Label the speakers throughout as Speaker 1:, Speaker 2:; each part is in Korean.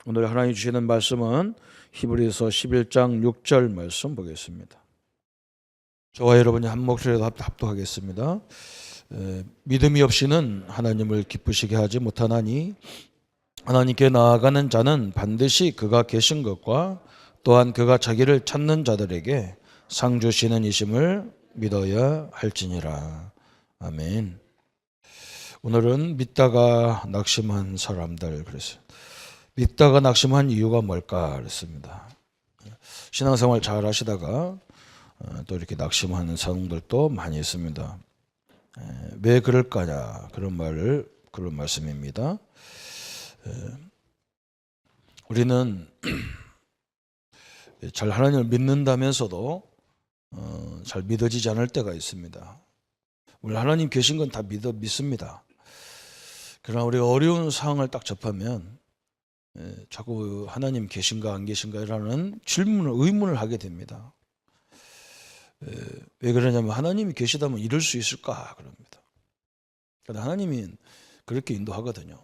Speaker 1: 오늘 하나님 주시는 말씀은 히브리서 11장 6절 말씀 보겠습니다. 저와 여러분이 한 목소리로 합독하겠습니다. 믿음이 없이는 하나님을 기쁘시게 하지 못하나니 하나님께 나아가는 자는 반드시 그가 계신 것과 또한 그가 자기를 찾는 자들에게 상 주시는 이심을 믿어야 할지니라. 아멘. 오늘은 믿다가 낙심한 사람들 그랬어요. 믿다가 낙심한 이유가 뭘까 그랬습니다. 신앙생활 잘 하시다가 또 이렇게 낙심하는 사람들도 많이 있습니다. 왜 그럴까냐 그런 말씀입니다. 우리는 잘 하나님을 믿는다면서도 잘 믿어지지 않을 때가 있습니다. 우리 하나님 계신 건 다 믿습니다. 그러나 우리가 어려운 상황을 딱 접하면 자꾸 하나님 계신가 안 계신가라는 의문을 하게 됩니다. 왜 그러냐면 하나님이 계시다면 이럴 수 있을까 그럽니다. 그러나 하나님이 그렇게 인도하거든요.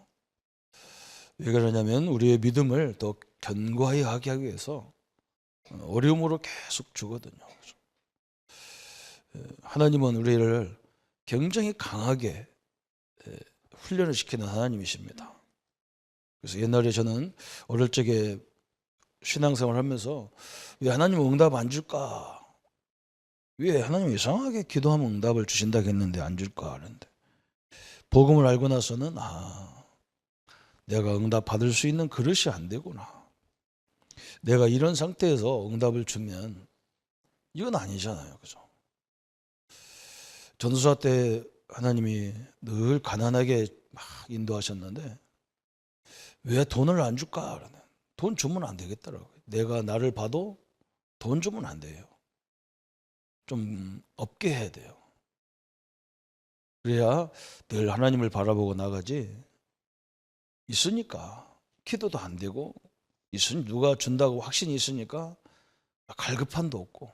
Speaker 1: 왜 그러냐면 우리의 믿음을 더 견고하게 하기 위해서 어려움으로 계속 주거든요. 하나님은 우리를 굉장히 강하게 훈련을 시키는 하나님이십니다. 그래서 옛날에 저는 어릴 적에 신앙생활 하면서 왜 하나님은 응답 안 줄까? 왜 하나님이 이상하게 기도하면 응답을 주신다고 했는데 안 줄까? 하는데 복음을 알고 나서는 내가 응답 받을 수 있는 그릇이 안 되구나. 내가 이런 상태에서 응답을 주면 이건 아니잖아요. 그죠? 전도사 때 하나님이 늘 가난하게 막 인도하셨는데 왜 돈을 안 줄까? 그러면 돈 주면 안 되겠더라고요. 내가 나를 봐도 돈 주면 안 돼요. 좀 없게 해야 돼요. 그래야 늘 하나님을 바라보고 나가지. 있으니까 기도도 안 되고 있으니 누가 준다고 확신이 있으니까 갈급함도 없고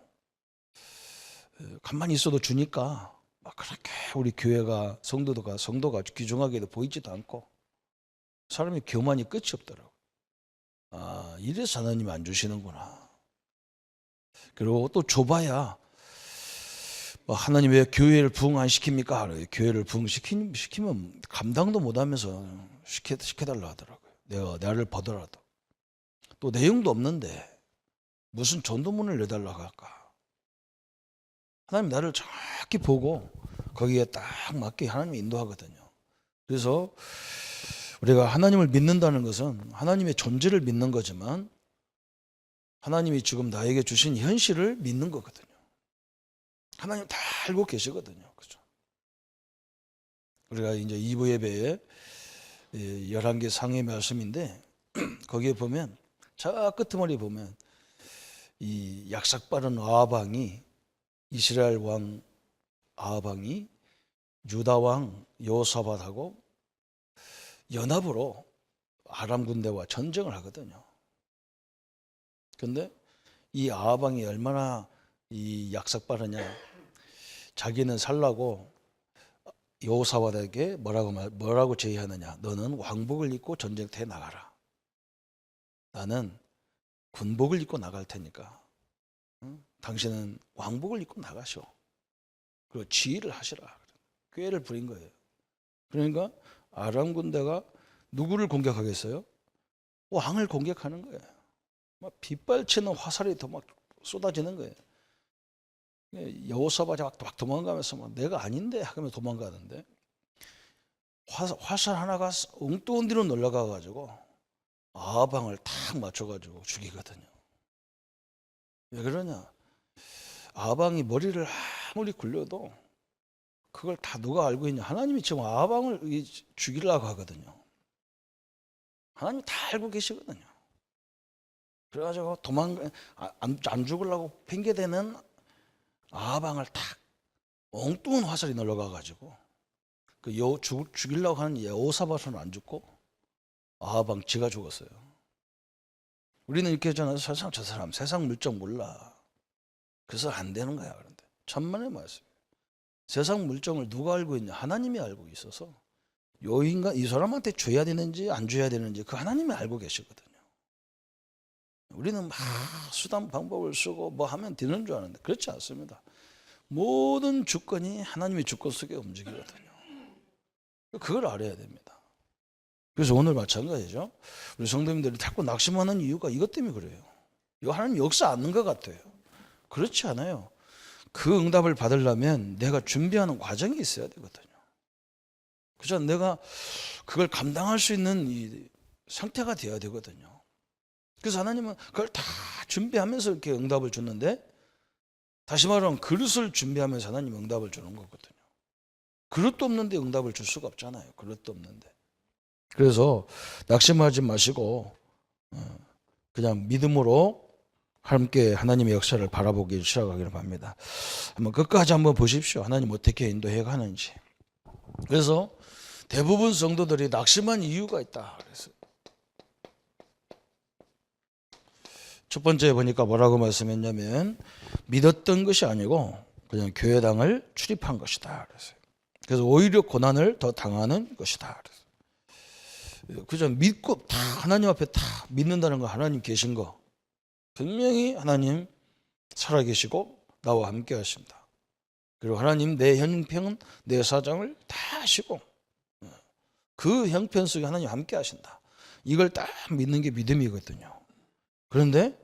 Speaker 1: 가만히 있어도 주니까 그렇게 우리 교회가 성도가 귀중하게도 보이지도 않고 사람이 교만이 끝이 없더라고. 이래서 하나님이 안 주시는구나. 그리고 또 줘봐야 하나님 왜 교회를 부흥 안 시킵니까? 교회를 부흥시키면 감당도 못하면서 시켜달라 하더라고요. 나를 보더라도. 또 내용도 없는데 무슨 전도문을 내달라고 할까? 하나님 나를 정확히 보고 거기에 딱 맞게 하나님이 인도하거든요. 그래서 우리가 하나님을 믿는다는 것은 하나님의 존재를 믿는 거지만 하나님이 지금 나에게 주신 현실을 믿는 거거든요. 하나님 다 알고 계시거든요. 그죠? 우리가 이제 2부 예배에 11개 상의 말씀인데 거기에 보면 저 끄트머리 보면 이 약삭빠른 아하방이 이스라엘 왕 아하방이 유다 왕 여호사밧하고 연합으로 아람 군대와 전쟁을 하거든요. 그런데 이 아하방이 얼마나 이 약삭빠르냐. 자기는 살라고 여호사밧에게 뭐라고 제의하느냐. 너는 왕복을 입고 전쟁터에 나가라. 나는 군복을 입고 나갈 테니까 당신은 왕복을 입고 나가시오. 그리고 지휘를 하시라. 꾀를 부린 거예요. 그러니까 아람 군대가 누구를 공격하겠어요? 왕을 공격하는 거예요. 막 빗발치는 화살이 더 막 쏟아지는 거예요. 여호사밧이 막 도망가면서 내가 아닌데 하면서 도망가는데 화살 하나가 엉뚱한 데로 날아가가지고 아하방을 탁 맞춰가지고 죽이거든요. 왜 그러냐? 아하방이 머리를 아무리 굴려도 그걸 다 누가 알고 있냐? 하나님이 지금 아하방을 죽이려고 하거든요. 하나님이 다 알고 계시거든요. 그래가지고 안 죽으려고 핑계대는 아하방을 탁 엉뚱한 화살이 날아가가지고 죽이려고 하는 여호사밧은 안 죽고 아하방 지가 죽었어요. 우리는 이렇게 하잖아요. 저 사람 세상 물정 몰라. 그래서 안 되는 거야. 그런데 천만의 말씀. 세상 물정을 누가 알고 있냐? 하나님이 알고 있어서 이 사람한테 줘야 되는지 안 줘야 되는지 그 하나님이 알고 계시거든요. 우리는 막 수단 방법을 쓰고 뭐 하면 되는 줄 아는데 그렇지 않습니다. 모든 주권이 하나님의 주권 속에 움직이거든요. 그걸 알아야 됩니다. 그래서 오늘 마찬가지죠. 우리 성도님들이 자꾸 낙심하는 이유가 이것 때문에 그래요. 이거 하나님 역사 않는 것 같아요. 그렇지 않아요. 그 응답을 받으려면 내가 준비하는 과정이 있어야 되거든요. 그죠? 내가 그걸 감당할 수 있는 이 상태가 되어야 되거든요. 그래서 하나님은 그걸 다 준비하면서 이렇게 응답을 줬는데, 다시 말하면 그릇을 준비하면서 하나님 응답을 주는 거거든요. 그릇도 없는데 응답을 줄 수가 없잖아요. 그릇도 없는데. 그래서 낙심하지 마시고 그냥 믿음으로 함께 하나님의 역사를 바라보기 시작하기를 바랍니다. 한번 끝까지 한번 보십시오. 하나님 어떻게 인도해 가는지. 그래서 대부분 성도들이 낙심한 이유가 있다. 그래서 첫 번째 보니까 뭐라고 말씀했냐면 믿었던 것이 아니고 그냥 교회당을 출입한 것이다. 그래서 오히려 고난을 더 당하는 것이다. 그저 믿고 다 하나님 앞에 다 믿는다는 거, 하나님 계신 거 분명히 하나님 살아계시고 나와 함께 하십니다. 그리고 하나님 내 형편 내 사정을 다 아시고 그 형편 속에 하나님 함께 하신다. 이걸 딱 믿는 게 믿음이거든요. 그런데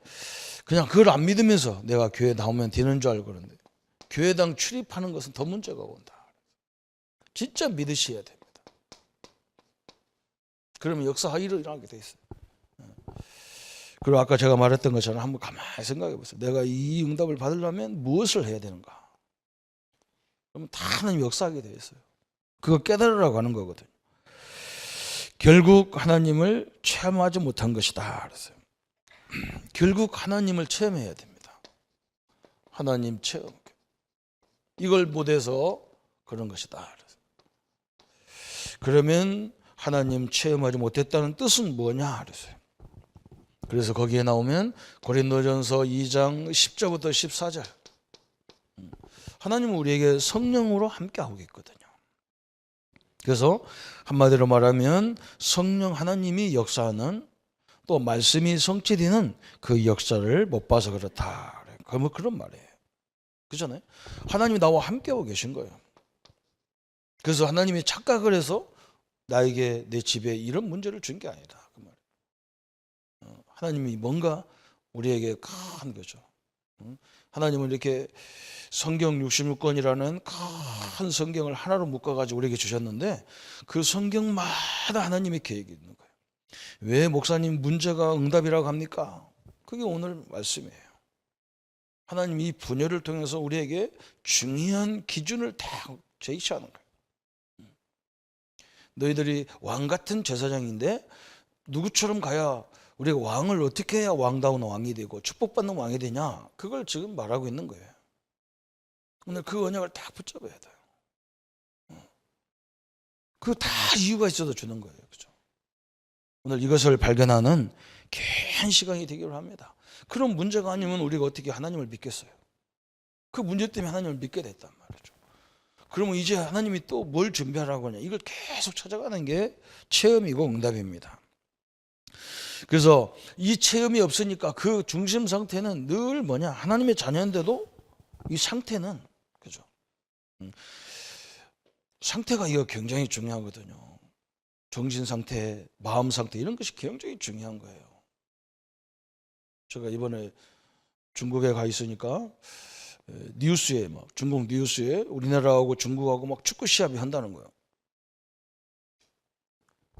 Speaker 1: 그냥 그걸 안 믿으면서 내가 교회 나오면 되는 줄 알고 그러는데 교회당 출입하는 것은 더 문제가 온다. 진짜 믿으셔야 됩니다. 그러면 역사가 일어나게 돼 있어요. 그리고 아까 제가 말했던 것처럼 한번 가만히 생각해 보세요. 내가 이 응답을 받으려면 무엇을 해야 되는가? 그러면 다 하나님 역사하게 돼 있어요. 그거 깨달으라고 하는 거거든요. 결국 하나님을 체험하지 못한 것이다. 그랬어요. 결국 하나님을 체험해야 됩니다. 하나님 체험. 이걸 못해서 그런 것이다. 그러면 하나님 체험하지 못했다는 뜻은 뭐냐? 그랬어요. 그래서 거기에 나오면 고린도전서 2장 10절부터 14절. 하나님은 우리에게 성령으로 함께하고 있거든요. 그래서 한마디로 말하면 성령 하나님이 역사하는 또 말씀이 성취되는 그 역사를 못 봐서 그렇다. 그러면 그런 말이에요. 그렇잖아요. 하나님이 나와 함께하고 계신 거예요. 그래서 하나님이 착각을 해서 나에게 내 집에 이런 문제를 준 게 아니다. 그 말. 하나님이 뭔가 우리에게 큰 거죠. 하나님은 이렇게 성경 66권이라는 큰 성경을 하나로 묶어가지고 우리에게 주셨는데 그 성경마다 하나님의 계획이 있는 거예요. 왜 목사님 문제가 응답이라고 합니까? 그게 오늘 말씀이에요. 하나님 이 분열을 통해서 우리에게 중요한 기준을 딱 제시하는 거예요. 너희들이 왕 같은 제사장인데 누구처럼 가야 우리가 왕을 어떻게 해야 왕다운 왕이 되고 축복받는 왕이 되냐? 그걸 지금 말하고 있는 거예요. 오늘 그 언약을 딱 붙잡아야 돼요. 그 다 이유가 있어도 주는 거예요. 그죠? 오늘 이것을 발견하는 긴 시간이 되기를 합니다. 그런 문제가 아니면 우리가 어떻게 하나님을 믿겠어요? 그 문제 때문에 하나님을 믿게 됐단 말이죠. 그러면 이제 하나님이 또 뭘 준비하라고 하냐? 이걸 계속 찾아가는 게 체험이고 응답입니다. 그래서 이 체험이 없으니까 그 중심 상태는 늘 뭐냐? 하나님의 자녀인데도 이 상태는, 그죠? 상태가 이거 굉장히 중요하거든요. 정신 상태, 마음 상태 이런 것이 굉장히 중요한 거예요. 제가 이번에 중국에 가 있으니까 뉴스에 막 중국 뉴스에 우리나라하고 중국하고 막 축구 시합이 한다는 거예요.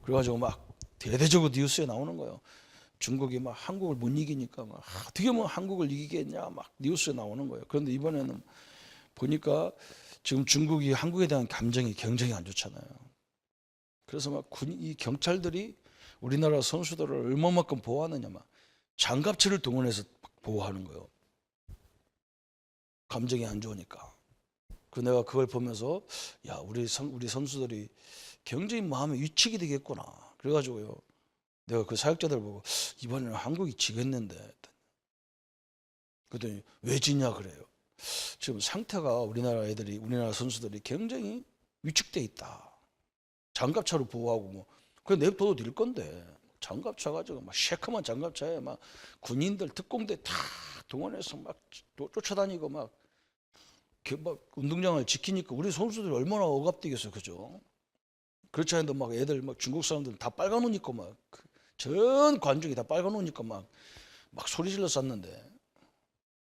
Speaker 1: 그래가지고 막 대대적으로 뉴스에 나오는 거예요. 중국이 막 한국을 못 이기니까 막 어떻게 뭐 한국을 이기겠냐 막 뉴스에 나오는 거예요. 그런데 이번에는 보니까 지금 중국이 한국에 대한 감정이 굉장히 안 좋잖아요. 그래서 막 이 경찰들이 우리나라 선수들을 얼마만큼 보호하느냐 막 장갑차를 동원해서 보호하는 거예요. 감정이 안 좋으니까. 그 내가 그걸 보면서 야 우리 선수들이 굉장히 마음에 위축이 되겠구나. 그래가지고요. 내가 그 사역자들 보고 이번에는 한국이 지겠는데. 그랬더니 왜 지냐 그래요. 지금 상태가 우리나라 선수들이 굉장히 위축돼 있다. 장갑차로 보호하고 뭐 그래 냅둬도 될 건데 장갑 차가지고 막 시커먼 장갑 차에 막 군인들 특공대 다 동원해서 막 쫓아다니고 막 운동장을 지키니까 우리 선수들이 얼마나 억압되겠어요, 그죠? 그렇지 않아도 막 애들 막 중국 사람들 다 빨간 옷 입고 막 전 관중이 다 빨간 옷 입고 막 소리 질러 쌌는데,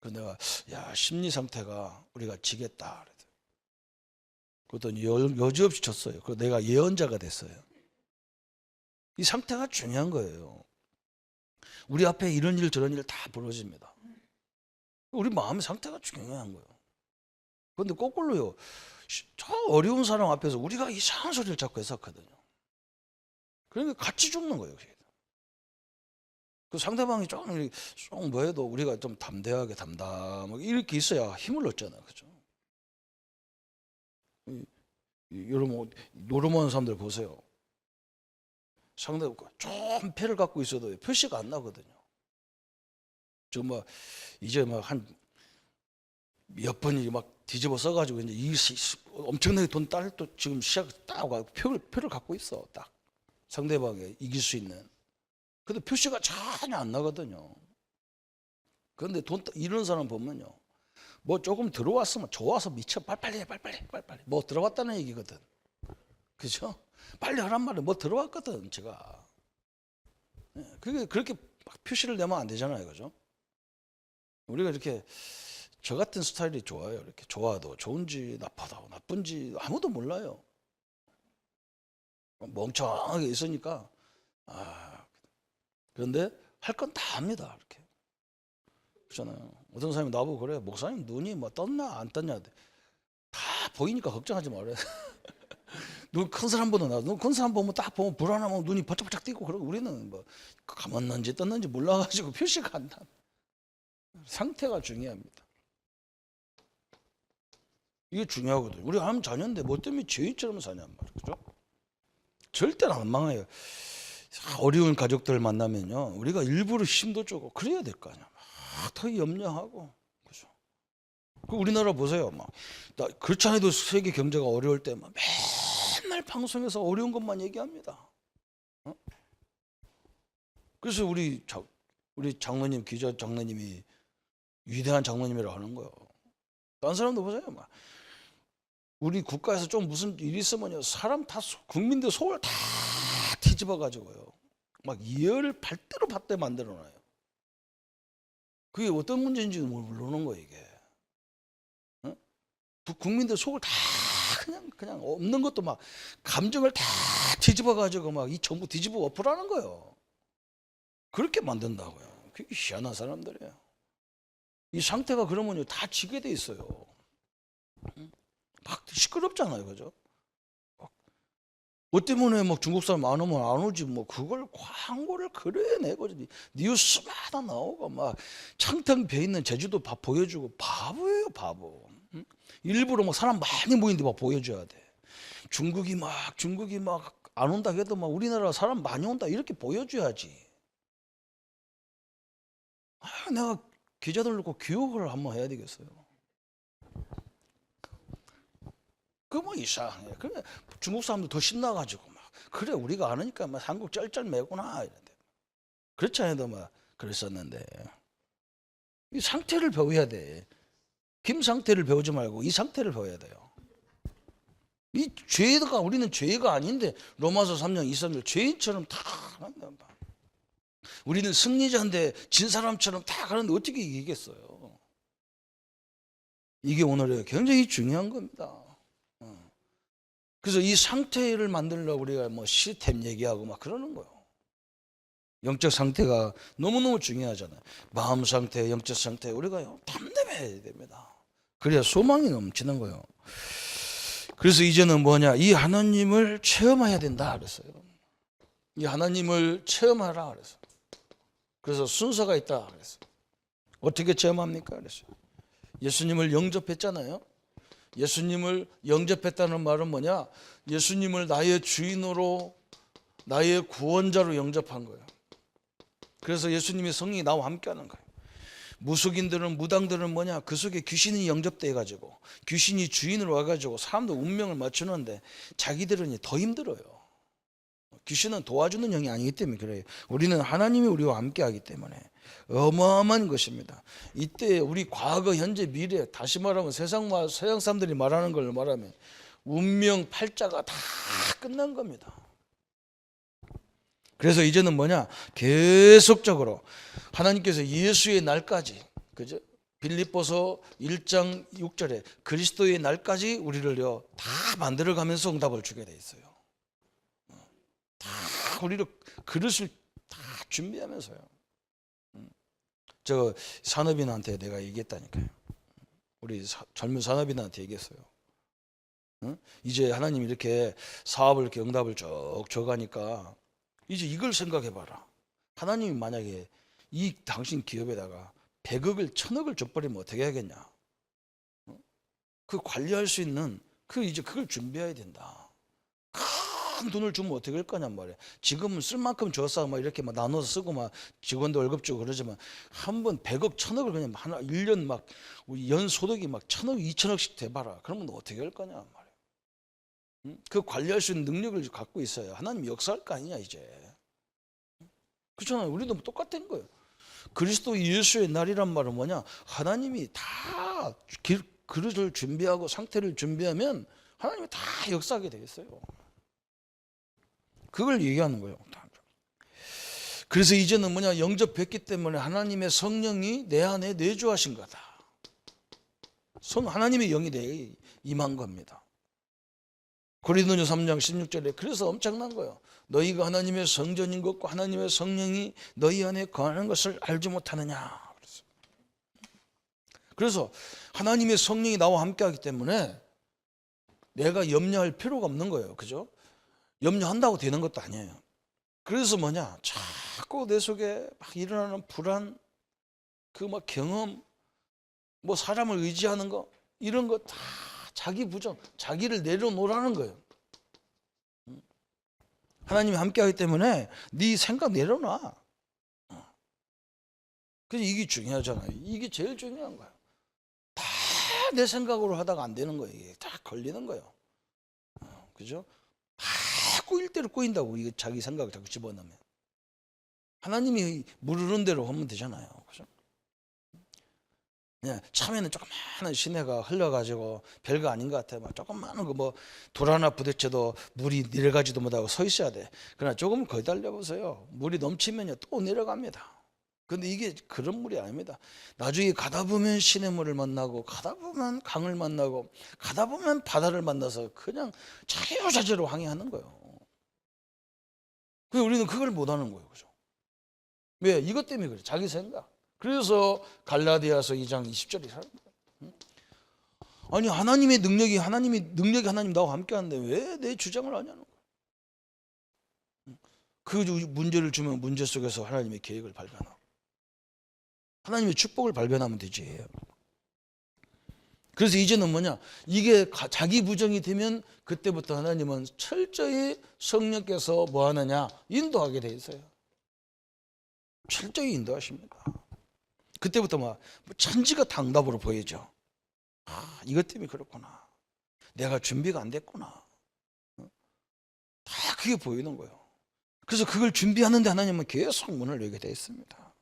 Speaker 1: 그 내가 야 심리 상태가 우리가 지겠다. 그랬더니 여지없이 졌어요. 그 내가 예언자가 됐어요. 이 상태가 중요한 거예요. 우리 앞에 이런 일 저런 일 다 벌어집니다. 우리 마음의 상태가 중요한 거예요. 그런데 거꾸로요, 저 어려운 사람 앞에서 우리가 이상한 소리를 자꾸 했었거든요. 그러니까 같이 죽는 거예요. 그 상대방이 조금 뭐해도 우리가 좀 담대하게 담담하게 이렇게 있어야 힘을 얻잖아요, 그죠? 여러분 노름하는 사람들 보세요. 상대가 좀 패를 갖고 있어도 표시가 안 나거든요. 저 막 이제 막 한 몇 번이 막 뒤집어 써가지고 이제 엄청나게 돈 딸 또 지금 시작 딱 표를 갖고 있어, 딱 상대방에 이길 수 있는. 근데 표시가 전혀 안 나거든요. 그런데 이런 사람 보면요, 뭐 조금 들어왔으면 좋아서 미쳐 빨리빨리 뭐 들어왔다는 얘기거든, 그죠? 빨리 하란 말은 뭐 들어왔거든 제가. 그게 그렇게 표시를 내면 안 되잖아요, 그죠? 우리가 이렇게 저 같은 스타일이 좋아요. 이렇게 좋아도 좋은지 나쁜지 아무도 몰라요. 멍청하게 있으니까. 그런데 할 건 다 합니다. 이렇게. 그렇잖아요. 어떤 사람이 나보고 그래, 목사님 눈이 뭐 떴나 안 떴냐, 다 보이니까 걱정하지 말아요. 눈 큰 사람보다 눈 큰 사람 보면 딱 보면 불안하면 눈이 번쩍번쩍 뜨고, 그러고 우리는 뭐 감았는지 떴는지 몰라가지고 표시가 안 나. 상태가 중요합니다. 이게 중요하거든요. 우리 하나님 자녀인데 뭐 때문에 죄인처럼 사냔 말이에요, 그죠? 절대로 안 망해요. 어려운 가족들 만나면요, 우리가 일부러 힘도 주고 그래야 될 거 아니야. 막 더 염려하고, 그죠? 그 우리나라 보세요. 그렇지 않아도 세계 경제가 어려울 때 맨날 방송에서 어려운 것만 얘기합니다. 그래서 우리 장로님, 기자 장로님이 위대한 장로님이라고 하는 거예요. 다른 사람도 보세요. 우리 국가에서 좀 무슨 일이 있으면요, 사람 다 국민들 속을 다 뒤집어 가지고요, 막 발대로 받게 만들어 놔요. 그게 어떤 문제인지 모르는 거예요, 이게. 국민들 속을 다 그냥 없는 것도 막 감정을 다 뒤집어 가지고 막 이 정부 뒤집어 엎으라는 거예요. 그렇게 만든다고요. 그게 희한한 사람들이에요. 이 상태가 그러면요, 다 지게 돼 있어요. 막 시끄럽잖아요, 그죠? 뭐 때문에 막 중국 사람 안 오면 안 오지, 뭐 그걸 광고를 그래 내고 뉴스마다 나오고 막 창탕 배 있는 제주도 밥 보여주고, 바보예요, 바보. 일부러 막 사람 많이 모이는데 막 보여줘야 돼. 중국이 막 안 온다 해도 막 우리나라 사람 많이 온다 이렇게 보여줘야지. 내가 기자들 놓고 교육을 한번 해야 되겠어요. 그뭐 이상해. 그래 중국 사람들 더 신나가지고 막 그래 우리가 안 하니까 막 한국 쩔쩔매구나 이런데. 그렇지 않아도 막 그랬었는데, 이 상태를 배워야 돼. 김 상태를 배우지 말고 이 상태를 배워야 돼요. 이 죄가, 우리는 죄가 아닌데 로마서 3장 23절 죄인처럼 다 한다. 우리는 승리자인데 진 사람처럼 다 가는데 어떻게 이기겠어요? 이게 오늘의 굉장히 중요한 겁니다. 그래서 이 상태를 만들려고 우리가 뭐 시스템 얘기하고 막 그러는 거예요. 영적 상태가 너무너무 중요하잖아요. 마음 상태, 영적 상태, 우리가 담대해야 됩니다. 그래야 소망이 넘치는 거예요. 그래서 이제는 뭐냐, 이 하나님을 체험해야 된다 그랬어요. 이 하나님을 체험하라 그랬어요. 그래서 순서가 있다 그랬어요. 어떻게 체험합니까 그랬어요. 예수님을 영접했잖아요. 예수님을 영접했다는 말은 뭐냐, 예수님을 나의 주인으로, 나의 구원자로 영접한 거예요. 그래서 예수님의 성령이 나와 함께하는 거예요. 무속인들은, 무당들은 뭐냐, 그 속에 귀신이 영접돼 가지고 귀신이 주인으로 와가지고 사람들 운명을 맞추는데 자기들은 더 힘들어요. 귀신은 도와주는 영이 아니기 때문에 그래요. 우리는 하나님이 우리와 함께하기 때문에 어마어마한 것입니다. 이때 우리 과거, 현재, 미래, 다시 말하면 서양 사람들이 말하는 걸 말하면 운명 팔자가 다 끝난 겁니다. 그래서 이제는 뭐냐? 계속적으로 하나님께서 예수의 날까지, 그죠? 빌립보서 1장 6절에 그리스도의 날까지 우리를요 다 만들어가면서 응답을 주게 돼 있어요. 다 우리를 그릇을 다 준비하면서요. 저 산업인한테 내가 얘기했다니까요. 우리 젊은 산업인한테 얘기했어요. 이제 하나님 이렇게 사업을 이렇게 응답을 쭉 줘가니까 이제 이걸 생각해봐라. 하나님이 만약에 이 당신 기업에다가 100억을 1000억을 줘버리면 어떻게 하겠냐? 그 관리할 수 있는 이제 그걸 준비해야 된다. 큰 돈을 주면 어떻게 할 거냔 말이야. 지금은 쓸 만큼 줬어 막 이렇게 막 나눠서 쓰고 막 직원도 월급 주고 그러지만 한 번 100억 1000억을 그냥 하나 1년 막 우리 연 소득이 막 1000억 2000억씩 돼봐라. 그러면 어떻게 할 거냐 말이야. 그 관리할 수 있는 능력을 갖고 있어야 하나님 역사할 거 아니냐 이제. 그렇잖아요. 우리도 똑같은 거예요. 그리스도 예수의 날이란 말은 뭐냐? 하나님이 다 그릇을 준비하고 상태를 준비하면 하나님이 다 역사하게 되겠어요. 그걸 얘기하는 거예요. 그래서 이제는 뭐냐? 영접했기 때문에 하나님의 성령이 내 안에 내주하신 거다. 하나님의 영이 내 임한 겁니다. 고린도전서 3장 16절에 그래서 엄청난 거예요. 너희가 하나님의 성전인 것과 하나님의 성령이 너희 안에 거하는 것을 알지 못하느냐. 그래서 하나님의 성령이 나와 함께하기 때문에 내가 염려할 필요가 없는 거예요. 그죠? 염려한다고 되는 것도 아니에요. 그래서 뭐냐? 자꾸 내 속에 막 일어나는 불안, 그 막 경험, 뭐 사람을 의지하는 거 이런 거 다 자기 부정, 자기를 내려놓으라는 거예요. 하나님이 함께하기 때문에 네 생각 내려놔. 그래서 이게 중요하잖아요. 이게 제일 중요한 거예요. 다 내 생각으로 하다가 안 되는 거예요. 이게 다 걸리는 거예요. 그죠? 다 꼬일 대로 꼬인다고. 이게 자기 생각을 자꾸 집어넣으면 하나님이 물으는 대로 하면 되잖아요. 그죠? 처음에는 조그마한 시내가 흘러가지고 별거 아닌 것 같아요. 막 조그마한 거 뭐 돌 하나 부딪혀도 물이 내려가지도 못하고 서 있어야 돼. 그러나 조금 거달려 보세요. 물이 넘치면요 또 내려갑니다. 근데 이게 그런 물이 아닙니다. 나중에 가다 보면 시냇물을 만나고 가다 보면 강을 만나고 가다 보면 바다를 만나서 그냥 자유자재로 항해하는 거예요. 근데 우리는 그걸 못하는 거예요. 그죠? 왜? 이것 때문에 그래. 자기 생각. 그래서 갈라디아서 2장 20절이 사는 거예요. 아니 하나님의 능력이 하나님 나와 함께 하는데 왜 내 주장을 하냐는 거예요. 그 문제를 주면 문제 속에서 하나님의 계획을 발견하고 하나님의 축복을 발견하면 되지. 그래서 이제는 뭐냐? 이게 자기 부정이 되면 그때부터 하나님은 철저히 성령께서 뭐 하느냐? 인도하게 돼 있어요. 철저히 인도하십니다. 그때부터 막 천지가 당답으로 보이죠. 아, 이것 때문에 그렇구나. 내가 준비가 안 됐구나. 다 그게 보이는 거예요. 그래서 그걸 준비하는데 하나님은 계속 문을 열게 되어 있습니다.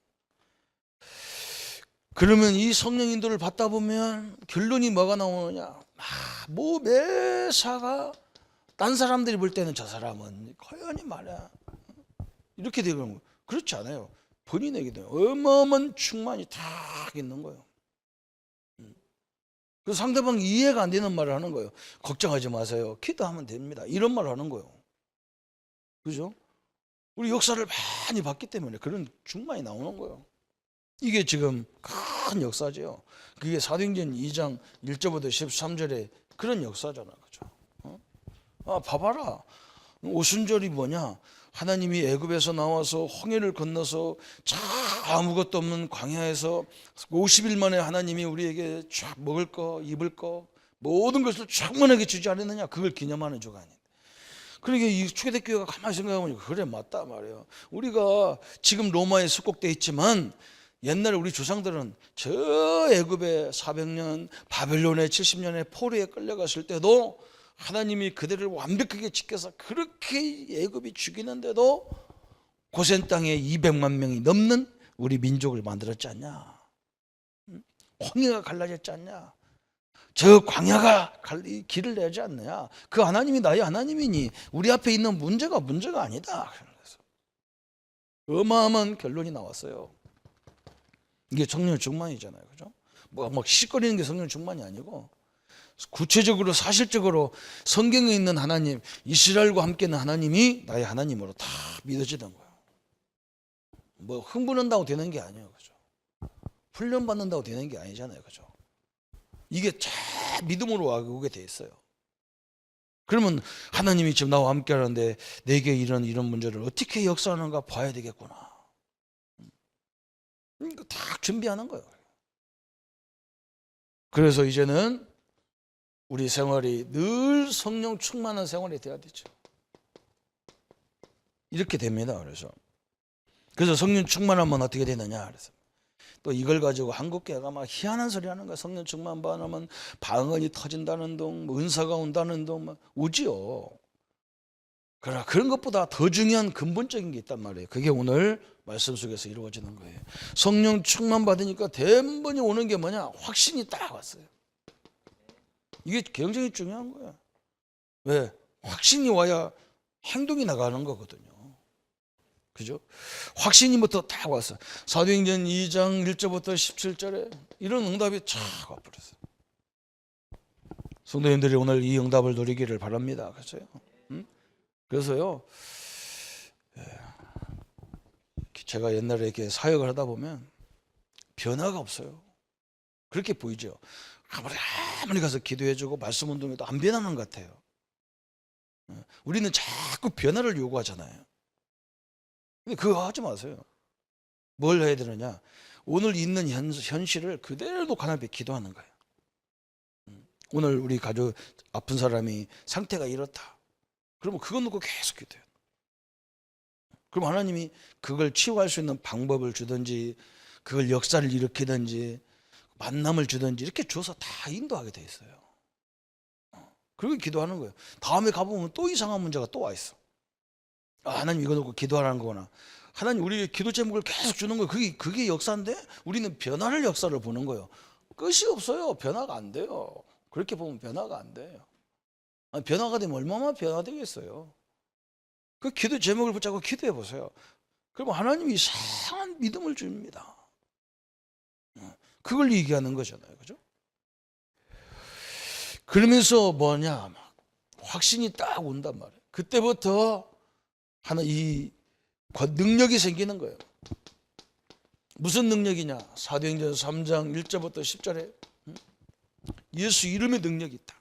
Speaker 1: 그러면 이 성령 인도를 받다 보면 결론이 뭐가 나오느냐? 뭐 매사가 딴 사람들이 볼 때는 저 사람은 거연히 말이야. 이렇게 되는 거예요. 그렇지 않아요. 본인에게도 어마어마한 충만이 다 있는 거예요. 그래서 상대방이 이해가 안 되는 말을 하는 거예요. 걱정하지 마세요. 기도하면 됩니다. 이런 말을 하는 거예요. 그죠? 우리 역사를 많이 봤기 때문에 그런 충만이 나오는 거예요. 이게 지금 큰 역사죠. 그게 사도행전 2장 1절부터 13절에 그런 역사잖아. 그죠? 봐봐라. 오순절이 뭐냐? 하나님이 애굽에서 나와서 홍해를 건너서 참 아무것도 없는 광야에서 50일 만에 하나님이 우리에게 쫙 먹을 거, 입을 거 모든 것을 충분하게 주지 않았느냐? 그걸 기념하는 주간인데. 그러니까 이 초대교회가 가만히 생각해보니까 그래 맞다 말이에요. 우리가 지금 로마에 숙곡돼 있지만 옛날에 우리 조상들은 저 애굽에 400년, 바벨론에 70년에 포로에 끌려갔을 때도 하나님이 그들을 완벽하게 지켜서 그렇게 애굽이 죽이는데도 고센 땅에 200만 명이 넘는 우리 민족을 만들었지 않냐? 홍해가 갈라졌지 않냐? 저 광야가 길을 내지 않느냐? 그 하나님이 나의 하나님이니 우리 앞에 있는 문제가 아니다. 그래서 어마어마한 결론이 나왔어요. 이게 성령 충만이잖아요, 그죠? 막 시끄러리는 게 성령 충만이 아니고 구체적으로 사실적으로 성경에 있는 하나님, 이스라엘과 함께 있는 하나님이 나의 하나님으로 다 믿어지는 거예요. 뭐 흥분한다고 되는 게 아니에요, 그죠? 훈련 받는다고 되는 게 아니잖아요, 그죠? 이게 다 믿음으로 오게 돼 있어요. 그러면 하나님이 지금 나와 함께 하는데 내게 이런 문제를 어떻게 역사하는가 봐야 되겠구나. 이거 다 준비하는 거예요. 그래서 이제는 우리 생활이 늘 성령 충만한 생활이 돼야 되죠. 이렇게 됩니다. 그래서 성령 충만하면 어떻게 되느냐? 그래서 또 이걸 가지고 한국교회가 막 희한한 소리 하는 거야. 성령 충만 받으면 방언이 터진다는 둥, 뭐 은사가 온다는 둥, 막 오지요. 그러나 그런 것보다 더 중요한 근본적인 게 있단 말이에요. 그게 오늘 말씀 속에서 이루어지는 거예요. 성령 충만 받으니까 대번이 오는 게 뭐냐? 확신이 딱 왔어요. 이게 굉장히 중요한 거야. 왜? 확신이 와야 행동이 나가는 거거든요. 그죠? 확신이부터 딱 왔어. 사도행전 2장 1절부터 17절에 이런 응답이 쫙 와버렸어요. 성도님들이 오늘 이 응답을 누리기를 바랍니다. 그렇죠? 그래서요, 제가 옛날에 이렇게 사역을 하다 보면 변화가 없어요. 그렇게 보이죠? 아무리 가서 기도해주고 말씀 운동해도 안 변하는 것 같아요. 우리는 자꾸 변화를 요구하잖아요. 근데 그거 하지 마세요. 뭘 해야 되느냐? 오늘 있는 현실을 그대로 놓고 하나님 앞에 기도하는 거예요. 오늘 우리 가족 아픈 사람이 상태가 이렇다. 그러면 그거 놓고 계속 기도해요. 그럼 하나님이 그걸 치유할 수 있는 방법을 주든지 그걸 역사를 일으키든지 만남을 주든지 이렇게 줘서 다 인도하게 돼 있어요. 그리고 기도하는 거예요. 다음에 가보면 또 이상한 문제가 또 와 있어. 하나님 이거 놓고 기도하라는 거구나. 하나님 우리 기도 제목을 계속 주는 거예요. 그게 역사인데 우리는 변화를 역사를 보는 거예요. 끝이 없어요. 변화가 안 돼요. 그렇게 보면 변화가 안 돼요. 변화가 되면 얼마나 변화되겠어요. 그 기도 제목을 붙잡고 기도해 보세요. 그러면 하나님이 이상한 믿음을 줍니다. 그걸 얘기하는 거잖아요. 그죠? 그러면서 뭐냐? 확신이 딱 온단 말이에요. 그때부터 이 능력이 생기는 거예요. 무슨 능력이냐? 사도행전 3장 1절부터 10절에 예수 이름의 능력이 있다.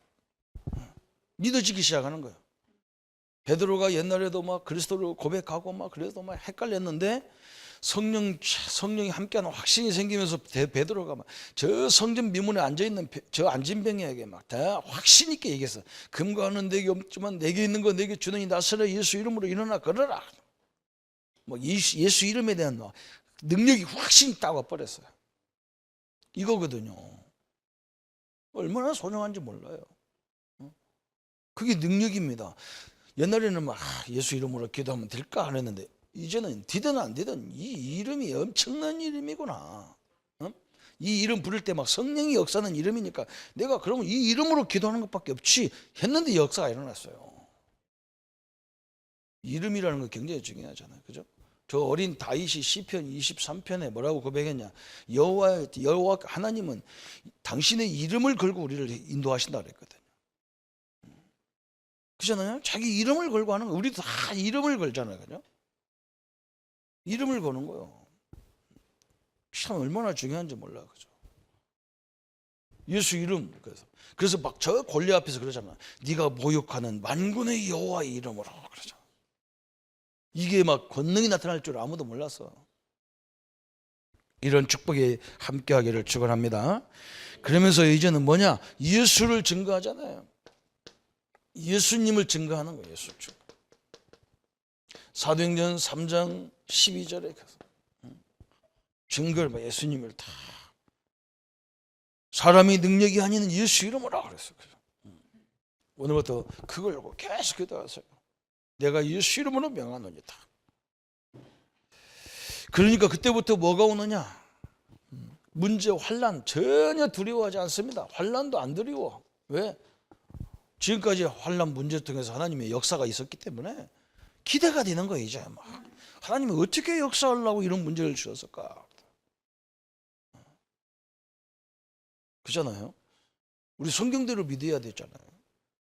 Speaker 1: 믿어지기 시작하는 거예요. 베드로가 옛날에도 막 그리스도를 고백하고 막 그래도 막 헷갈렸는데 성령이 함께하는 확신이 생기면서 베드로가 막 저 성전 미문에 앉아 있는 저 안진병에게 막 다 확신 있게 얘기했어. 금과 은은 내게 없지만 내게 있는 거 내게 주는 이 나사렛 예수 이름으로 일어나 걸어라. 뭐 예수 이름에 대한 능력이 확신이 딱 와버렸어요. 이거거든요. 얼마나 소중한지 몰라요. 그게 능력입니다. 옛날에는 막 예수 이름으로 기도하면 될까 안 했는데 이제는 되든 안 되든 이 이름이 엄청난 이름이구나. 이 이름 부를 때 막 성령이 역사하는 이름이니까 내가 그러면 이 이름으로 기도하는 것밖에 없지 했는데 역사가 일어났어요. 이름이라는 거 굉장히 중요하잖아요. 그죠? 저 어린 다윗이 시편 23편에 뭐라고 고백했냐? 여호와 하나님은 당신의 이름을 걸고 우리를 인도하신다 그랬거든요. 그렇잖아요? 자기 이름을 걸고 하는 거. 우리도 다 이름을 걸잖아요. 그죠? 이름을 거는 거예요. 참 얼마나 중요한지 몰라. 그죠? 예수 이름. 그래서 막 저 골리 앞에서 그러잖아. 네가 모욕하는 만군의 여호와의 이름으로 그러잖아. 이게 막 권능이 나타날 줄 아무도 몰랐어. 이런 축복에 함께하기를 축원합니다. 그러면서 이제는 뭐냐? 예수를 증거하잖아요. 예수님을 증거하는 거예요. 예수 증거. 사도행전 3장 12절에 증거를 예수님을 다 사람이 능력이 아닌 예수 이름으로 그랬어요. 오늘부터 그걸 갖고 계속 기도하세요. 내가 예수 이름으로 명하노니다. 그러니까 그때부터 뭐가 오느냐? 문제, 환난 전혀 두려워하지 않습니다. 환난도 안 두려워. 왜? 지금까지 환난 문제를 통해서 하나님의 역사가 있었기 때문에 기대가 되는 거예요. 이제 막 하나님이 어떻게 역사하려고 이런 문제를 주셨을까? 그잖아요. 우리 성경대로 믿어야 되잖아요.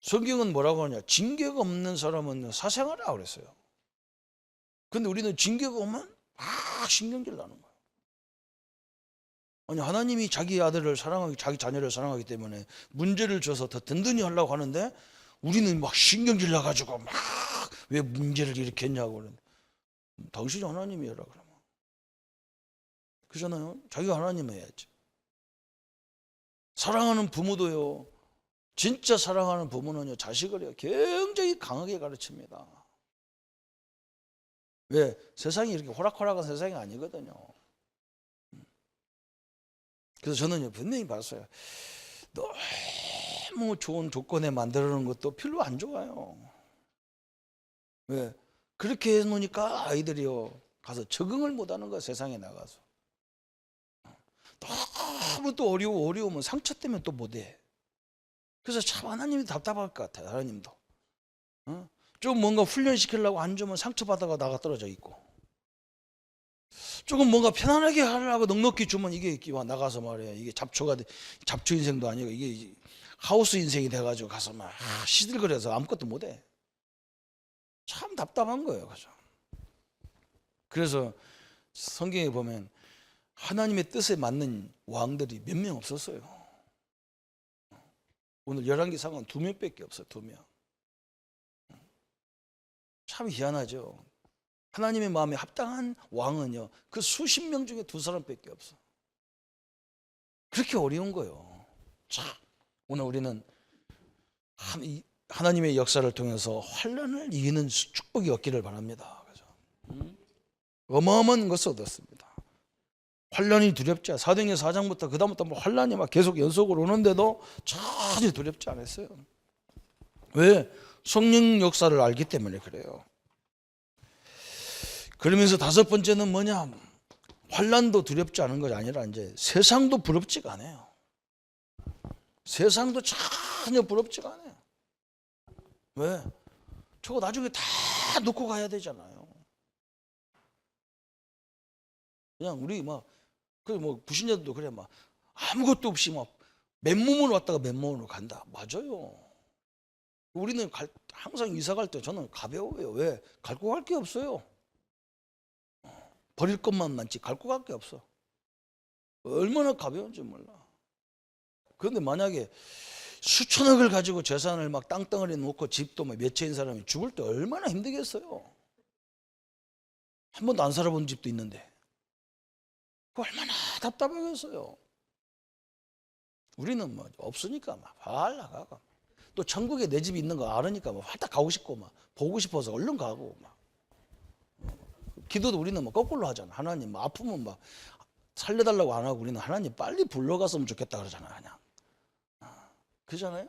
Speaker 1: 성경은 뭐라고 하냐? 징계가 없는 사람은 사생하라 그랬어요. 근데 우리는 징계가 오면 막 신경질 나는 거예요. 아니, 하나님이 자기 아들을 사랑하기, 자기 자녀를 사랑하기 때문에 문제를 줘서 더 든든히 하려고 하는데 우리는 막 신경질 나가지고 막 왜 문제를 이렇게 했냐고 그러는데 당신이 하나님이라 그러면. 그잖아요. 자기가 하나님 해야지. 사랑하는 부모도요. 진짜 사랑하는 부모는요. 자식을요. 굉장히 강하게 가르칩니다. 왜? 세상이 이렇게 호락호락한 세상이 아니거든요. 그래서 저는 분명히 봤어요. 너무 좋은 조건에 만들어 놓은 것도 별로 안 좋아요. 왜? 그렇게 해놓으니까 아이들이요 가서 적응을 못하는 거야. 세상에 나가서 너무 또 어려우면 상처 때문에 또 못해. 그래서 참 하나님이 답답할 것 같아요. 하나님도 좀 뭔가 훈련시키려고 안 주면 상처받아가 나가 떨어져 있고, 조금 뭔가 편안하게 하려고 넉넉히 주면 이게 나가서 말이야 이게 잡초 인생도 아니고 이게 하우스 인생이 돼가지고 가서 막 시들거려서 아무것도 못해. 참 답답한 거예요. 그래서 성경에 보면 하나님의 뜻에 맞는 왕들이 몇 명 없었어요. 오늘 열왕기상은 2명밖에 없어요. 2명. 참 희한하죠. 하나님의 마음에 합당한 왕은요 그 수십 명 중에 2사람밖에 없어. 그렇게 어려운 거예요. 자, 오늘 우리는 하나님의 역사를 통해서 환난을 이기는 축복이 얻기를 바랍니다. 그죠? 어마어마한 것을 얻었습니다. 환난이 두렵지 않아요. 사도행전 4장부터 그 다음부터 뭐 환난이 막 계속 연속으로 오는데도 전혀 두렵지 않았어요. 왜? 성령 역사를 알기 때문에 그래요. 그러면서 5번째는 뭐냐? 환난도 두렵지 않은 것이 아니라 이제 세상도 부럽지가 않아요. 세상도 전혀 부럽지가 않아요. 왜? 저거 나중에 다 놓고 가야 되잖아요. 그냥 우리 부신자들도 그래 막 아무것도 없이 막 맨몸으로 왔다가 맨몸으로 간다. 맞아요. 우리는 항상 이사 갈 때 저는 가벼워요. 왜? 갖고 갈 게 없어요. 버릴 것만 많지 갖고 갈 게 없어. 얼마나 가벼운지 몰라. 그런데 만약에 수천억을 가지고 재산을 막 땅덩어리에 놓고 집도 막 몇 채인 사람이 죽을 때 얼마나 힘들겠어요. 한 번도 안 살아본 집도 있는데 그 얼마나 답답하겠어요. 우리는 뭐 없으니까 막 활 나가고 또 천국에 내 집이 있는 거 알으니까 막 활딱 가고 싶고 막 보고 싶어서 얼른 가고 막. 기도도 우리는 뭐 거꾸로 하잖아. 하나님 뭐 아프면 막 살려달라고 안 하고 우리는 하나님 빨리 불러갔으면 좋겠다 그러잖아. 그냥 그잖아요.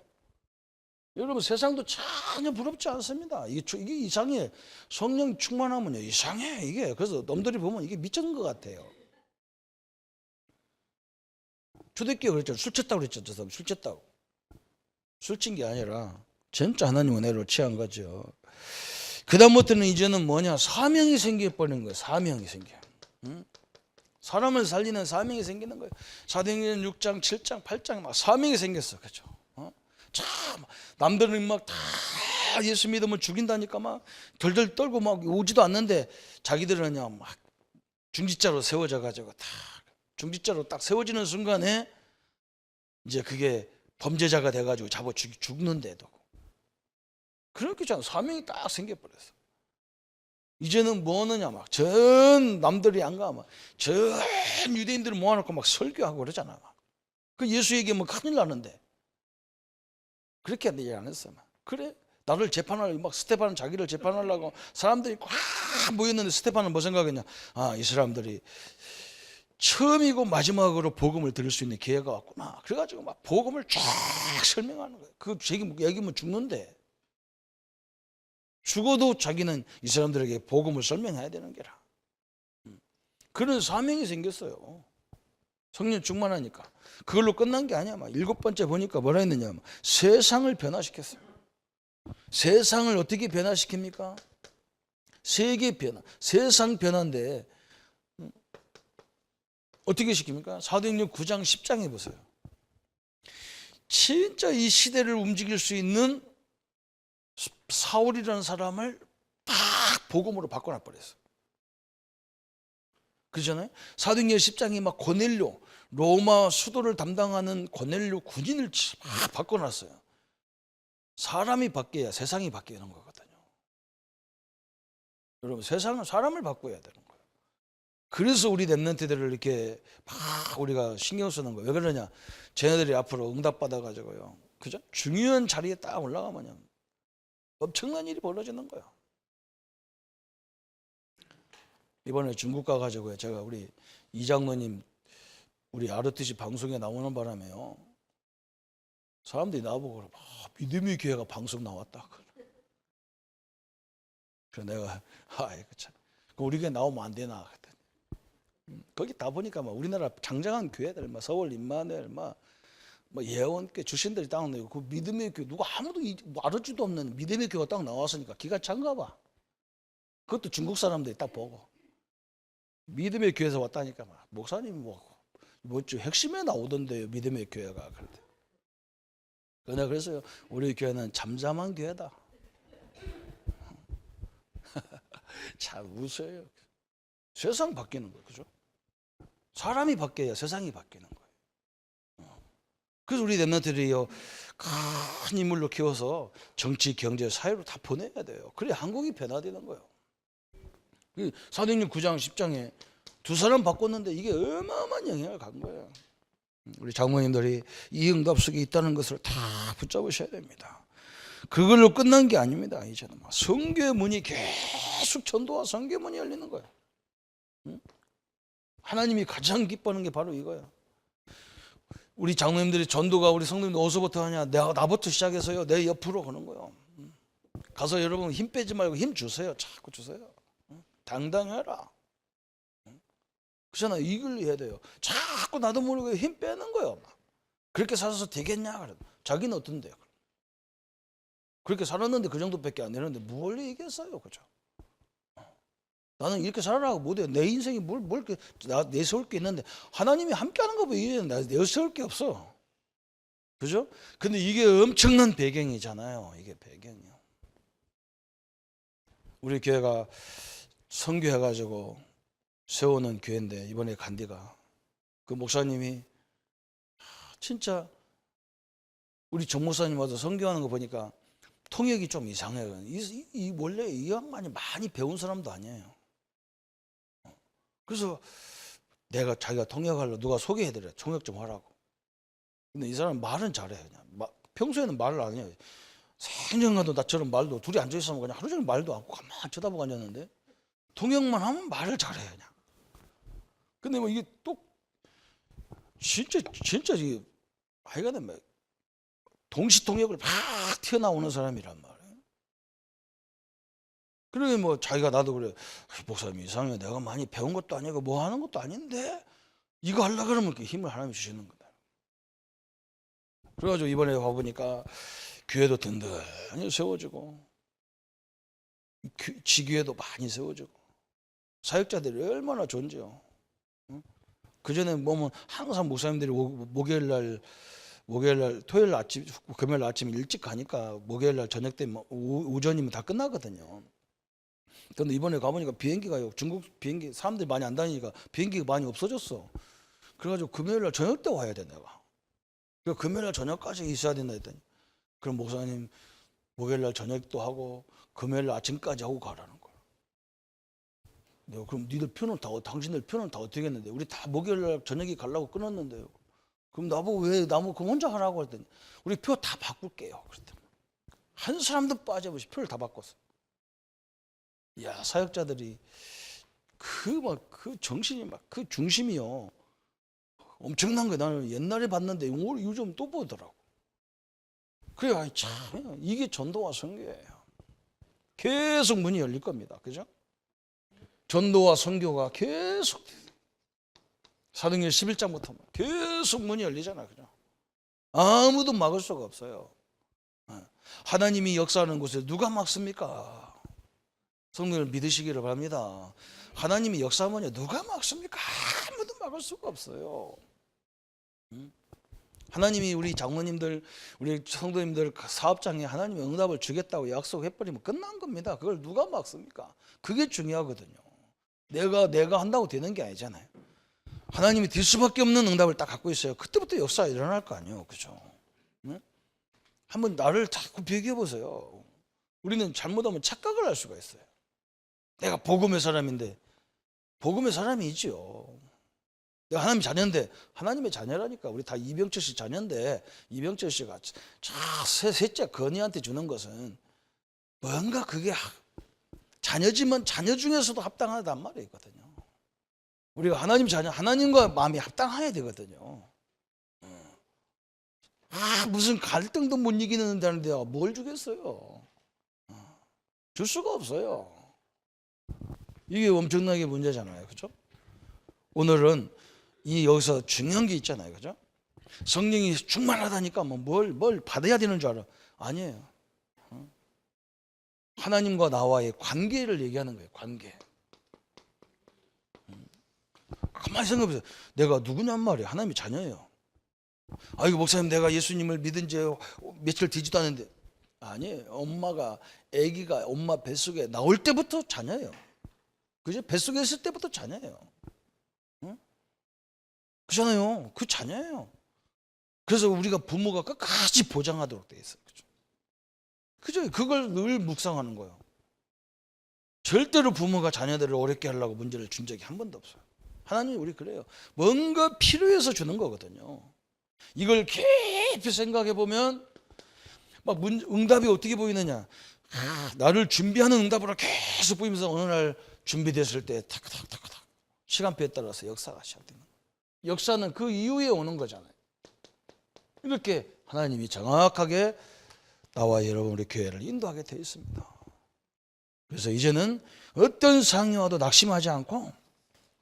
Speaker 1: 여러분 세상도 전혀 부럽지 않습니다. 이게 이상해. 성령 충만하면요 이상해 이게. 그래서 놈들이 보면 이게 미친 것 같아요. 초대교회 그랬죠. 술 쳤다고 그랬죠. 저 사람 술 쳤다고. 술 친 게 아니라 진짜 하나님 은혜로 취한 거죠. 그 다음부터는 이제는 뭐냐? 사명이 생겨버리는 거예요. 사명이 생겨. 사람을 살리는 사명이 생기는 거예요. 사도행전 6장, 7장, 8장 막 사명이 생겼어. 그죠? 참 남들은 막 다 예수 믿으면 죽인다니까 막 덜덜 떨고 막 오지도 않는데 자기들은 그냥 막 중지자로 세워져 가지고 다 중지자로 딱 세워지는 순간에 이제 그게 범죄자가 돼 가지고 잡아 죽는데도 그렇게 참 사명이 딱 생겨버렸어. 이제는 뭐 하느냐 막 전 남들이 안 가 막 전 유대인들을 모아놓고 막 설교하고 그러잖아. 막. 그 예수 얘기하면 큰일 나는데 그렇게 얘기 안 했어. 막. 그래 나를 재판하려고 막 스테반은 자기를 재판하려고 사람들이 꽉 모였는데 스테반은 뭐 생각했냐? 아, 이 사람들이 처음이고 마지막으로 복음을 들을 수 있는 기회가 왔구나. 그래가지고 막 복음을 쫙 설명하는 거예요. 그 얘기면 죽는데 죽어도 자기는 이 사람들에게 복음을 설명해야 되는 게라. 그런 사명이 생겼어요. 성령 충만하니까. 그걸로 끝난 게 아니야. 막 7번째 보니까 뭐라 했느냐. 세상을 변화시켰어요. 세상을 어떻게 변화시킵니까? 세계 변화, 세상 변화인데 어떻게 시킵니까? 사도행전 9장 10장에 보세요. 진짜 이 시대를 움직일 수 있는 사울이라는 사람을 딱 복음으로 바꿔놔 버렸어요. 그렇잖아요? 사도행전 10장에 막 고넬료, 로마 수도를 담당하는 고넬료 군인을 막 바꿔놨어요. 사람이 바뀌어야 세상이 바뀌는 거거든요. 여러분, 세상은 사람을 바꿔야 되는 거예요. 그래서 우리 랩런트들을 이렇게 막 우리가 신경 쓰는 거예요. 왜 그러냐? 쟤네들이 앞으로 응답 받아가지고요, 그죠? 중요한 자리에 딱 올라가면 엄청난 일이 벌어지는 거예요. 이번에 중국 가가지고요, 제가 우리 이장로님 우리 ROTC 방송에 나오는 바람에요, 사람들이 나보고 믿음의 교회가 방송 나왔다. 그래서 내가 아이고 참, 우리 교회 나오면 안 되나? 거기 다 보니까 막 우리나라 장장한 교회들, 막 서울 임마누엘, 막 예원교회 출신들이 딱 나오고, 그 믿음의 교회 누가 아무도 알지도 없는 믿음의 교회가 딱 나왔으니까 기가 찬가 봐. 그것도 중국 사람들이 딱 보고 믿음의 교회에서 왔다니까 막 목사님이 뭐주 핵심에 나오던데요, 믿음의 교회가. 내가 그래서요, 우리 교회는 잠잠한 교회다. 참 웃어요. 세상 바뀌는 거예요, 그죠? 사람이 바뀌어야 세상이 바뀌는 거예요. 그래서 우리 랩런트들이요, 큰 인물로 키워서 정치, 경제, 사회로 다 보내야 돼요. 그래야 한국이 변화되는 거예요. 사도행전 9장 10장에 두 사람 바꿨는데 이게 어마어마한 영향을 간 거예요. 우리 장모님들이 이 응답 속에 있다는 것을 다 붙잡으셔야 됩니다. 그걸로 끝난 게 아닙니다. 이제는 성교의 문이 계속 전도와 성교의 문이 열리는 거예요. 하나님이 가장 기뻐하는 게 바로 이거예요. 우리 장로님들이 전도가 우리 성도님들 어디서부터 하냐? 나부터 시작해서요, 내 옆으로 가는 거예요. 가서 여러분 힘 빼지 말고 힘 주세요. 자꾸 주세요. 당당해라. 그렇잖아요. 이걸 해야 돼요. 자꾸 나도 모르게 힘 빼는 거예요. 그렇게 살아서 되겠냐? 자기는 어떤데요? 그렇게 살았는데 그 정도밖에 안 되는데 뭘 얘기했어요, 그죠? 나는 이렇게 살아라고 못해요. 내 인생이 뭘 이렇게 내세울 게 있는데 하나님이 함께하는 거 보이면 내세울 게 없어, 그죠? 근데 이게 엄청난 배경이잖아요. 이게 배경이요. 우리 교회가 선교해가지고 세우는 교회인데, 이번에 간디가 그 목사님이 진짜 우리 정 목사님 와서 선교하는 거 보니까 통역이 좀 이상해요. 원래 이 양반이 많이 배운 사람도 아니에요. 그래서 내가 자기가 통역하려고 누가 소개해드려, 통역 좀 하라고. 근데 이 사람 말은 잘해. 그냥 평소에는 말을 안 해요. 생년가도 나처럼 말도, 둘이 앉아있으면 그냥 하루 종일 말도 않고 가만히 쳐다보고 앉았는데 통역만 하면 말을 잘해 그냥. 근데 이게 또 진짜 이게 하여간에 동시 통역을 막 튀어나오는 사람이란 말이에요. 그러게 자기가 나도 그래, 목사님 이상해, 내가 많이 배운 것도 아니고 뭐 하는 것도 아닌데 이거 하려고 그러면 이렇게 힘을 하나님이 주시는 거다. 그래가지고 이번에 와보니까 교회도 든든히 세워지고 지교회도 많이 세워지고 사역자들이 얼마나 존재요. 그전에 보면 항상 목사님들이 목요일날 토요일 아침, 금요일 아침 일찍 가니까 목요일날 저녁 때 오전이면 다 끝나거든요. 근데 이번에 가보니까 비행기가요, 중국 비행기 사람들이 많이 안 다니니까 비행기가 많이 없어졌어. 그래가지고 금요일날 저녁 때 와야 돼 내가. 그래서 금요일날 저녁까지 있어야 된다 했더니, 그럼 목사님 목요일날 저녁도 하고 금요일날 아침까지 하고 가라는 거야. 내가 그럼 당신들 표는 다 어떻게 했는데, 우리 다 목요일날 저녁에 가려고 끊었는데요. 그럼 나보고 왜 그럼 혼자 하라고 했더니, 우리 표 다 바꿀게요. 그랬더니 한 사람도 빠짐없이 표를 다 바꿨어. 야, 사역자들이 그 정신이 그 중심이요, 엄청난 거 나는 옛날에 봤는데 요즘 또 보더라고. 그래, 참 이게 전도와 선교예요. 계속 문이 열릴 겁니다. 그죠? 전도와 선교가 계속 사도행전 11장부터 계속 문이 열리잖아요. 그죠? 아무도 막을 수가 없어요. 하나님이 역사하는 곳에 누가 막습니까? 성도를 믿으시기를 바랍니다. 하나님이 역사하면 누가 막습니까? 아무도 막을 수가 없어요. 하나님이 우리 장로님들, 우리 성도님들 사업장에 하나님이 응답을 주겠다고 약속해버리면 끝난 겁니다. 그걸 누가 막습니까? 그게 중요하거든요. 내가 한다고 되는 게 아니잖아요. 하나님이 될 수밖에 없는 응답을 딱 갖고 있어요. 그때부터 역사가 일어날 거 아니에요. 그죠? 네? 한번 나를 자꾸 비교해 보세요. 우리는 잘못하면 착각을 할 수가 있어요. 내가 복음의 사람인데, 복음의 사람이지요. 내가 하나님 자녀인데, 하나님의 자녀라니까. 우리 다 이병철 씨 자녀인데, 이병철 씨가 셋째 건이한테 주는 것은 뭔가 그게 자녀지만 자녀 중에서도 합당하단 말이 있거든요. 우리가 하나님 자녀, 하나님과 마음이 합당해야 되거든요. 무슨 갈등도 못 이기는다는데 뭘 주겠어요? 줄 수가 없어요. 이게 엄청나게 문제잖아요. 그죠? 오늘은 여기서 중요한 게 있잖아요. 그죠? 성령이 충만하다니까 뭘 받아야 되는 줄 알아. 아니에요. 하나님과 나와의 관계를 얘기하는 거예요. 관계. 가만히 생각해 보세요. 내가 누구냔 말이에요. 하나님의 자녀예요. 아이고 목사님 내가 예수님을 믿은 지 며칠 되지도 않은데. 아니에요. 아기가 엄마 뱃속에 나올 때부터 자녀예요. 그죠? 뱃속에 있을 때부터 자녀예요. 응? 그잖아요. 그 자녀예요. 그래서 우리가 부모가 끝까지 보장하도록 돼 있어요. 그죠? 그걸 늘 묵상하는 거예요. 절대로 부모가 자녀들을 어렵게 하려고 문제를 준 적이 한 번도 없어요. 하나님이 우리 그래요. 뭔가 필요해서 주는 거거든요. 이걸 깊이 생각해 보면 막 응답이 어떻게 보이느냐. 나를 준비하는 응답으로 계속 보이면서 어느 날 준비됐을 때 탁탁탁탁 시간표에 따라서 역사가 시작되는 거예요. 역사는 그 이후에 오는 거잖아요. 이렇게 하나님이 정확하게 나와 여러분 우리 교회를 인도하게 되어 있습니다. 그래서 이제는 어떤 상황이 와도 낙심하지 않고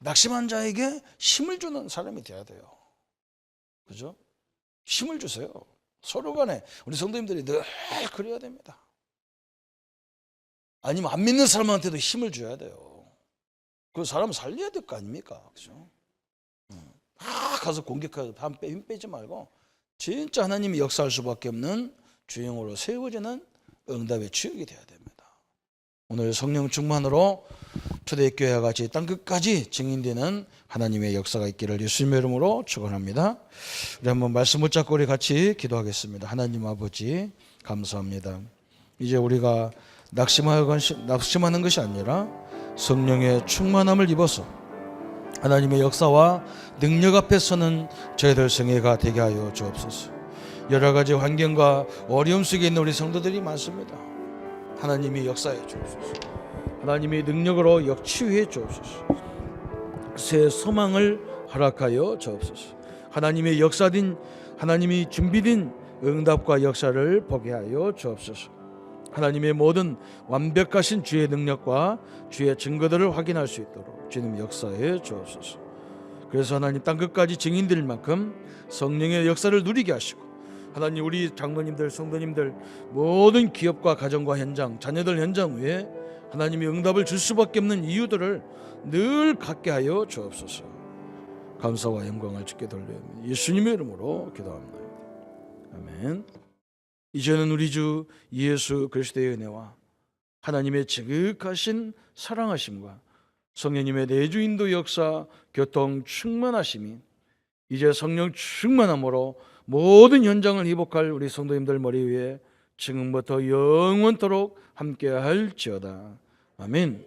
Speaker 1: 낙심한 자에게 힘을 주는 사람이 되어야 돼요. 그죠? 힘을 주세요. 서로 간에 우리 성도님들이 늘 그래야 됩니다. 아니면 안 믿는 사람한테도 힘을 줘야 돼요. 그 사람을 살려야 될 거 아닙니까? 그죠? 가서 공격하고 힘 빼지 말고 진짜 하나님이 역사할 수밖에 없는 주영으로 세워지는 응답의 주역이 되어야 됩니다. 오늘 성령 충만으로 초대교회와 같이 땅끝까지 증인되는 하나님의 역사가 있기를 예수님의 이름으로 축원합니다. 우리 한번 말씀 붙잡고 우리 같이 기도하겠습니다. 하나님 아버지 감사합니다. 이제 우리가 낙심하는 것이 아니라 성령의 충만함을 입어서 하나님의 역사와 능력 앞에 서는 저희들 생애가 되게 하여 주옵소서. 여러 가지 환경과 어려움 속에 있는 우리 성도들이 많습니다. 하나님이 역사해 주옵소서. 하나님이 능력으로 역치유해 주옵소서. 새 소망을 허락하여 주옵소서. 하나님의 역사된 하나님이 준비된 응답과 역사를 보게 하여 주옵소서. 하나님의 모든 완벽하신 주의 능력과 주의 증거들을 확인할 수 있도록 주님 역사해 주옵소서. 그래서 하나님 땅끝까지 증인될 만큼 성령의 역사를 누리게 하시고 하나님 우리 장로님들 성도님들 모든 기업과 가정과 현장 자녀들 현장 위에 하나님이 응답을 줄 수밖에 없는 이유들을 늘 갖게 하여 주옵소서. 감사와 영광을 주께 돌려옵니다. 예수님의 이름으로 기도합니다. 아멘. 이제는 우리 주 예수 그리스도의 은혜와 하나님의 지극하신 사랑하심과 성령님의 내주인도 역사 교통 충만하심이 이제 성령 충만함으로 모든 현장을 회복할 우리 성도님들 머리 위에 지금부터 영원토록 함께할지어다. 아멘.